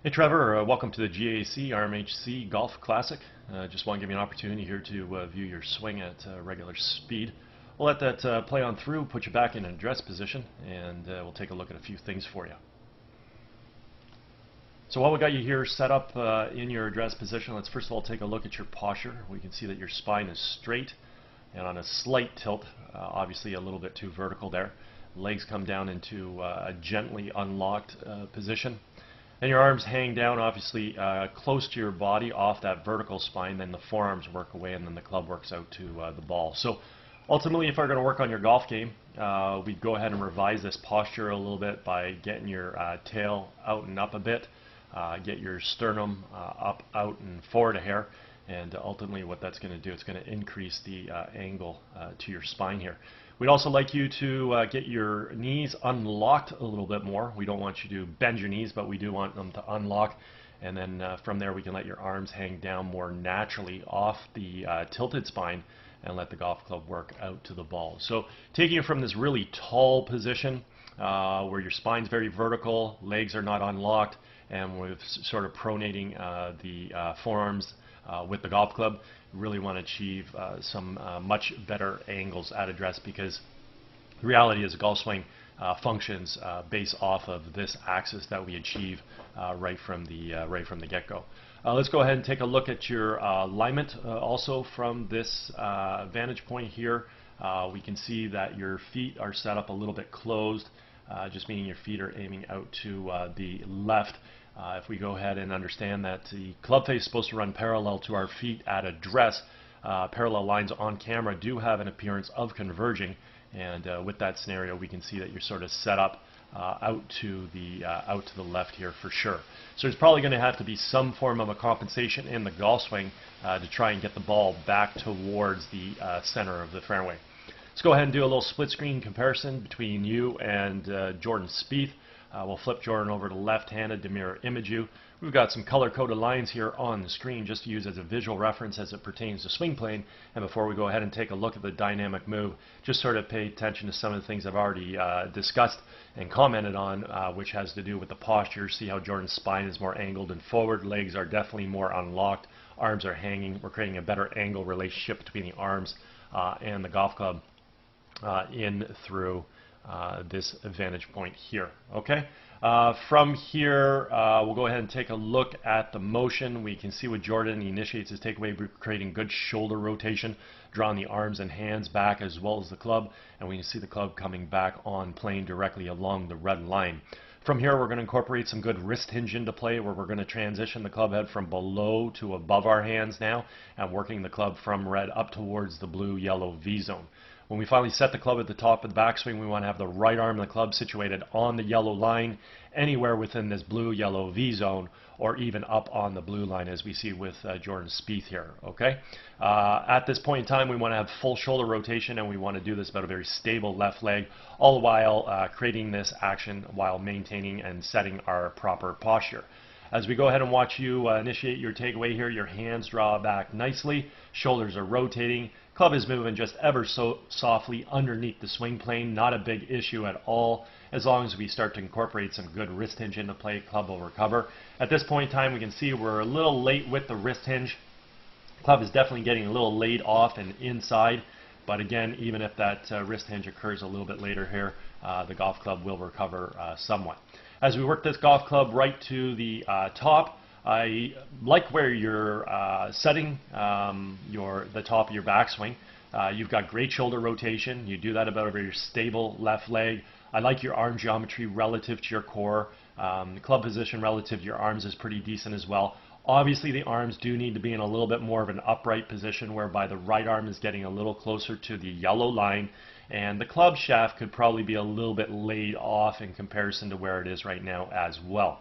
Hey Trevor, welcome to the GAC RMHC Golf Classic. Just want to give you an opportunity here to view your swing at regular speed. We'll let that play on through, put you back in an address position, and we'll take a look at a few things for you. So while we got you here set up in your address position, let's first of all take a look at your posture. We can see that your spine is straight and on a slight tilt, obviously a little bit too vertical there. Legs come down into a gently unlocked position. And your arms hang down, obviously, close to your body off that vertical spine. Then the forearms work away, and then the club works out to the ball. So ultimately, if we're going to work on your golf game, we'd go ahead and revise this posture a little bit by getting your tail out and up a bit, get your sternum up, out, and forward a hair. And ultimately, what that's going to do, it's going to increase the angle to your spine here. We'd also like you to get your knees unlocked a little bit more. We don't want you to bend your knees, but we do want them to unlock. And then from there, we can let your arms hang down more naturally off the tilted spine and let the golf club work out to the ball. So taking it from this really tall position where your spine's very vertical, legs are not unlocked, and we're sort of pronating the forearms with the golf club, really want to achieve some much better angles at address, because the reality is a golf swing functions based off of this axis that we achieve right from the get-go. Let's go ahead and take a look at your alignment also from this vantage point here. We can see that your feet are set up a little bit closed, just meaning your feet are aiming out to the left. If we go ahead and understand that the club face is supposed to run parallel to our feet at address, parallel lines on camera do have an appearance of converging, and with that scenario we can see that you're sort of set up out to the left here for sure. So there's probably going to have to be some form of a compensation in the golf swing to try and get the ball back towards the center of the fairway. Let's go ahead and do a little split screen comparison between you and Jordan Spieth. We'll flip Jordan over to left-handed to mirror image you. We've got some color-coded lines here on the screen just to use as a visual reference as it pertains to swing plane. And before we go ahead and take a look at the dynamic move, just sort of pay attention to some of the things I've already discussed and commented on, which has to do with the posture. See how Jordan's spine is more angled and forward. Legs are definitely more unlocked. Arms are hanging. We're creating a better angle relationship between the arms and the golf club in through this vantage point here. Okay. From here, we'll go ahead and take a look at the motion. We can see with Jordan, he initiates his takeaway, creating good shoulder rotation, drawing the arms and hands back as well as the club, and we can see the club coming back on plane directly along the red line. From here, we're going to incorporate some good wrist hinge into play, where we're going to transition the club head from below to above our hands now, and working the club from red up towards the blue-yellow V zone. When we finally set the club at the top of the backswing, we want to have the right arm of the club situated on the yellow line, anywhere within this blue-yellow V zone, or even up on the blue line as we see with Jordan Spieth here. Okay. At this point in time, we want to have full shoulder rotation, and we want to do this about a very stable left leg, all the while creating this action while maintaining and setting our proper posture. As we go ahead and watch you initiate your takeaway here, your hands draw back nicely, shoulders are rotating, club is moving just ever so softly underneath the swing plane, not a big issue at all. As long as we start to incorporate some good wrist hinge into play, club will recover. At this point in time, we can see we're a little late with the wrist hinge. Club is definitely getting a little laid off and inside, but again, even if that wrist hinge occurs a little bit later here, the golf club will recover somewhat. As we work this golf club right to the top, I like where you're setting the top of your backswing. You've got great shoulder rotation. You do that about a very stable left leg. I like your arm geometry relative to your core. The club position relative to your arms is pretty decent as well. Obviously, the arms do need to be in a little bit more of an upright position, whereby the right arm is getting a little closer to the yellow line, and the club shaft could probably be a little bit laid off in comparison to where it is right now as well.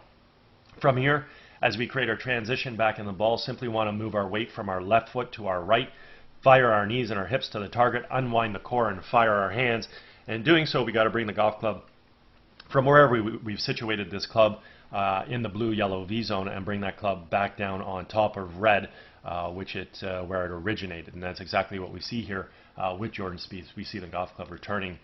From here, as we create our transition back in the ball, simply want to move our weight from our left foot to our right, fire our knees and our hips to the target, unwind the core, and fire our hands. And in doing so, we got to bring the golf club from wherever we've situated this club in the blue-yellow V zone and bring that club back down on top of red, where it originated. And that's exactly what we see here with Jordan Spieth. We see the golf club returning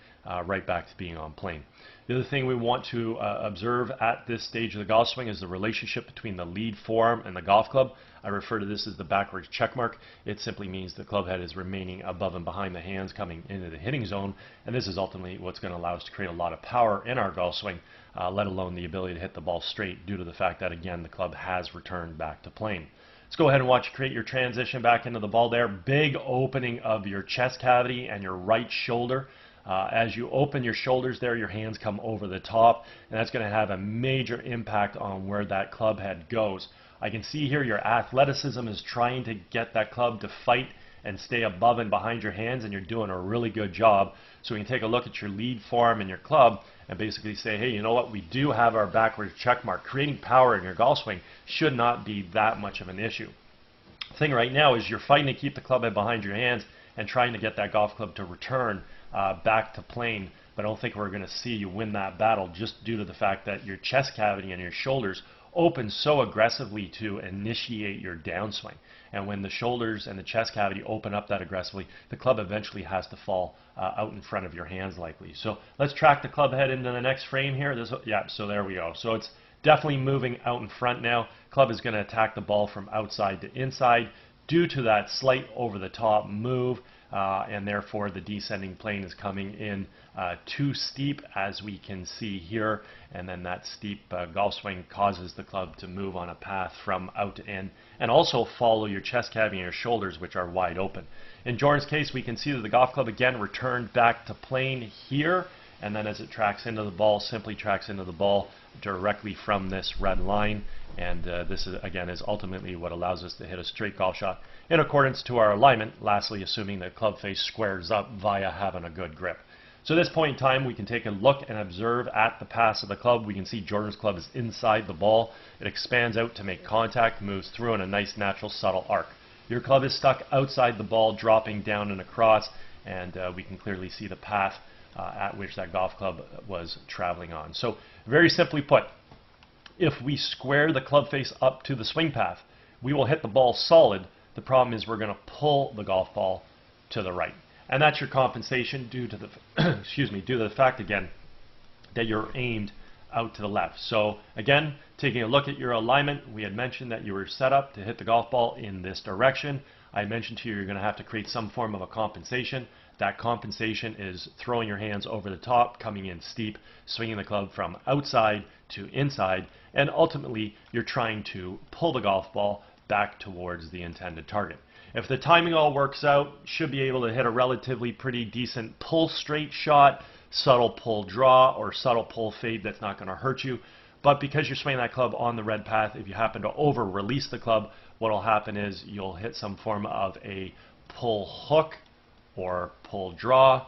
right back to being on plane. The other thing we want to observe at this stage of the golf swing is the relationship between the lead forearm and the golf club. I refer to this as the backwards check mark. It simply means the club head is remaining above and behind the hands coming into the hitting zone, and this is ultimately what's going to allow us to create a lot of power in our golf swing, let alone the ability to hit the ball straight due to the fact that, again, the club has returned back to plane. Let's go ahead and watch you create your transition back into the ball there. Big opening of your chest cavity and your right shoulder. As you open your shoulders there, your hands come over the top, and that's going to have a major impact on where that club head goes. I can see here your athleticism is trying to get that club to fight and stay above and behind your hands, and you're doing a really good job. So we can take a look at your lead forearm and your club and basically say, hey, you know what, we do have our backwards check mark. Creating power in your golf swing should not be that much of an issue. The thing right now is you're fighting to keep the club head behind your hands and trying to get that golf club to return back to plane, but I don't think we're going to see you win that battle just due to the fact that your chest cavity and your shoulders open so aggressively to initiate your downswing. And when the shoulders and the chest cavity open up that aggressively, the club eventually has to fall out in front of your hands likely. So let's track the club head into the next frame here. So there we go. So it's definitely moving out in front now. Club is going to attack the ball from outside to inside due to that slight over the top move. And therefore the descending plane is coming in too steep, as we can see here, and then that steep golf swing causes the club to move on a path from out to in and also follow your chest cavity and your shoulders, which are wide open. In Jordan's case, we can see that the golf club again returned back to plane here, and then as it tracks into the ball, simply tracks into the ball directly from this red line, and this is again is ultimately what allows us to hit a straight golf shot in accordance to our alignment, lastly assuming that club face squares up via having a good grip. So at this point in time, we can take a look and observe at the pass of the club. We can see Jordan's club is inside the ball. It expands out to make contact, moves through in a nice natural subtle arc. Your club is stuck outside the ball, dropping down and across, and we can clearly see the path at which that golf club was traveling on. So very simply put, if we square the club face up to the swing path, we will hit the ball solid. The problem is we're going to pull the golf ball to the right. And that's your compensation due to the due to the fact again that you're aimed out to the left. So again, taking a look at your alignment, we had mentioned that you were set up to hit the golf ball in this direction. I mentioned to you you're going to have to create some form of a compensation. That compensation is throwing your hands over the top, coming in steep, swinging the club from outside to inside, and ultimately you're trying to pull the golf ball back towards the intended target. If the timing all works out, should be able to hit a relatively pretty decent pull straight shot, subtle pull draw, or subtle pull fade that's not going to hurt you. But because you're swinging that club on the red path, if you happen to over release the club, what will happen is you'll hit some form of a pull hook or pull draw.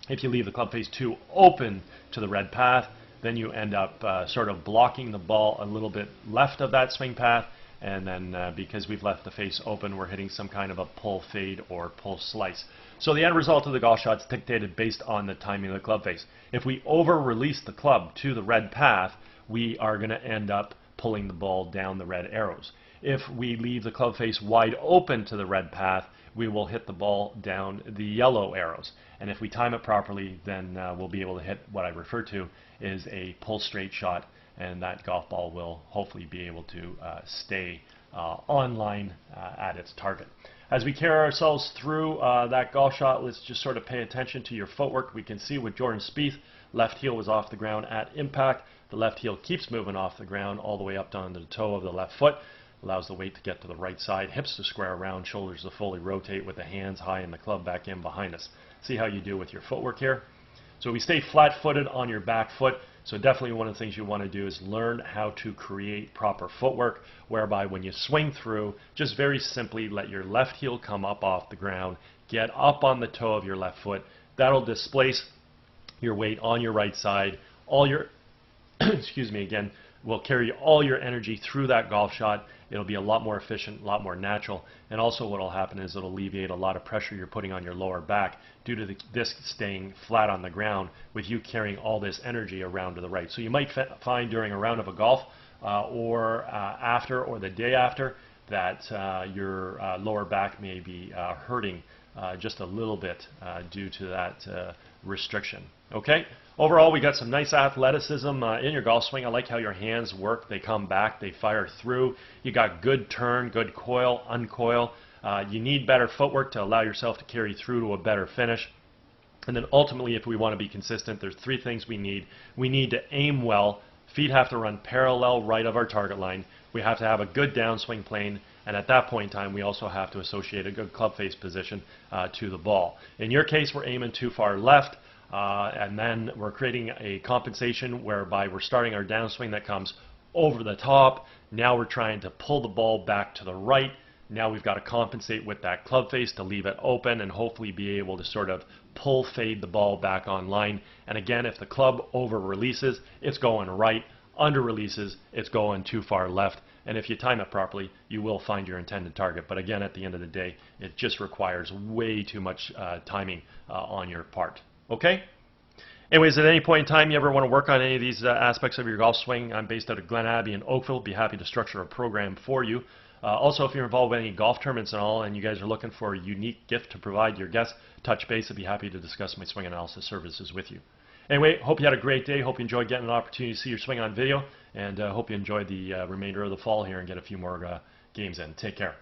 If you leave the club face too open to the red path, then you end up sort of blocking the ball a little bit left of that swing path, and then because we've left the face open, we're hitting some kind of a pull fade or pull slice. So the end result of the golf shot is dictated based on the timing of the club face. If we over release the club to the red path, we are going to end up pulling the ball down the red arrows. If we leave the club face wide open to the red path, we will hit the ball down the yellow arrows. And if we time it properly, then we'll be able to hit what I refer to is a pull straight shot, and that golf ball will hopefully be able to stay on line at its target. As we carry ourselves through that golf shot, let's just sort of pay attention to your footwork. We can see with Jordan Spieth, left heel was off the ground at impact. The left heel keeps moving off the ground all the way up down to the toe of the left foot. Allows the weight to get to the right side, hips to square around, shoulders to fully rotate with the hands high and the club back in behind us. See how you do with your footwork here. So we stay flat-footed on your back foot. So definitely one of the things you want to do is learn how to create proper footwork, whereby when you swing through, just very simply let your left heel come up off the ground, get up on the toe of your left foot. That'll displace your weight on your right side. All your excuse me again, will carry all your energy through that golf shot. It'll be a lot more efficient, a lot more natural, and also what will happen is it'll alleviate a lot of pressure you're putting on your lower back due to the disc staying flat on the ground with you carrying all this energy around to the right. So you might find during a round of a golf or after or the day after that your lower back may be hurting just a little bit due to that restriction. Okay? Overall, we got some nice athleticism in your golf swing. I like how your hands work. They come back, they fire through. You got good turn, good coil, uncoil. You need better footwork to allow yourself to carry through to a better finish. And then ultimately, if we want to be consistent, there's three things we need. We need to aim well. Feet have to run parallel right of our target line. We have to have a good downswing plane. And at that point in time, we also have to associate a good club face position to the ball. In your case, we're aiming too far left. And then we're creating a compensation whereby we're starting our downswing that comes over the top. Now we're trying to pull the ball back to the right. Now we've got to compensate with that club face to leave it open and hopefully be able to sort of pull fade the ball back online. And again, if the club over releases, it's going right. Under releases, it's going too far left. And if you time it properly, you will find your intended target. But again, at the end of the day, it just requires way too much timing on your part. Okay? Anyways, at any point in time you ever want to work on any of these aspects of your golf swing, I'm based out of Glen Abbey in Oakville. Be happy to structure a program for you. Also, if you're involved with any golf tournaments and all, and you guys are looking for a unique gift to provide your guests, touch base. I'd be happy to discuss my swing analysis services with you. Anyway, hope you had a great day. Hope you enjoyed getting an opportunity to see your swing on video, and hope you enjoyed the remainder of the fall here and get a few more games in. Take care.